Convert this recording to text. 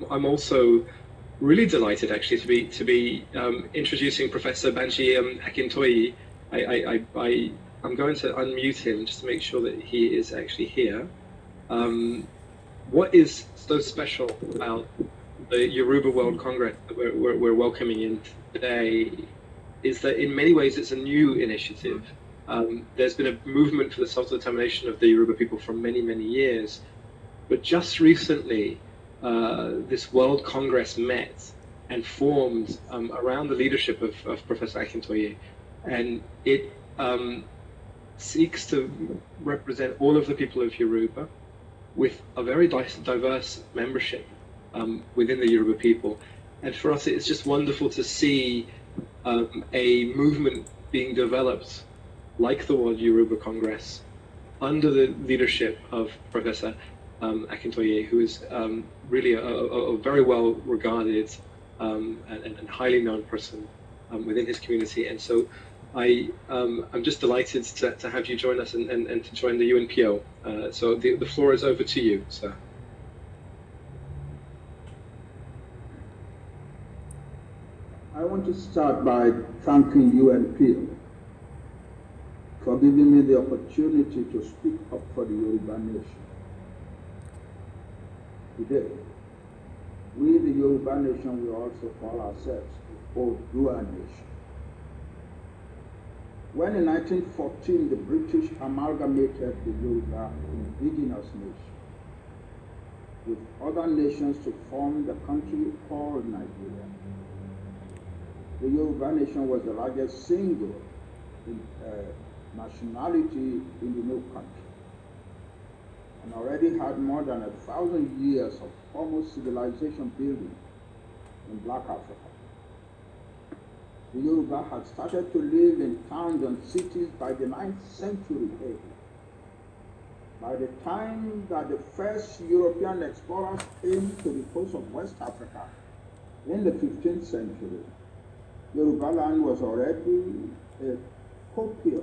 I'm also really delighted actually to be introducing Professor Banji Akintoye. I'm going to unmute him just to make sure that he is actually here. What is so special about the Yoruba World Congress that we're welcoming in today is that in many ways it's a new initiative. There's been a movement for the self-determination of the Yoruba people for many, many years, but just recently this World Congress met and formed around the leadership of Professor Akintoye, and it seeks to represent all of the people of Yoruba with a very diverse membership within the Yoruba people. And for us, it's just wonderful to see a movement being developed like the World Yoruba Congress under the leadership of Professor Akintoye, who is really a very well regarded and highly known person within his community. And so I'm just delighted to have you join us and to join the UNPO. So the floor is over to you, sir. I want to start by thanking UNPO for giving me the opportunity to speak up for the Yoruba nation. Today, we, the Yoruba nation, will also call ourselves the Oduduwa nation. When in 1914 the British amalgamated the Yoruba indigenous nation with other nations to form the country called Nigeria, the Yoruba nation was the largest single nationality in the new country and already had more than 1,000 years of formal civilization building in Black Africa. The Yoruba had started to live in towns and cities by the 9th century AD. By the time that the first European explorers came to the coast of West Africa in the 15th century, Yoruba land was already a copious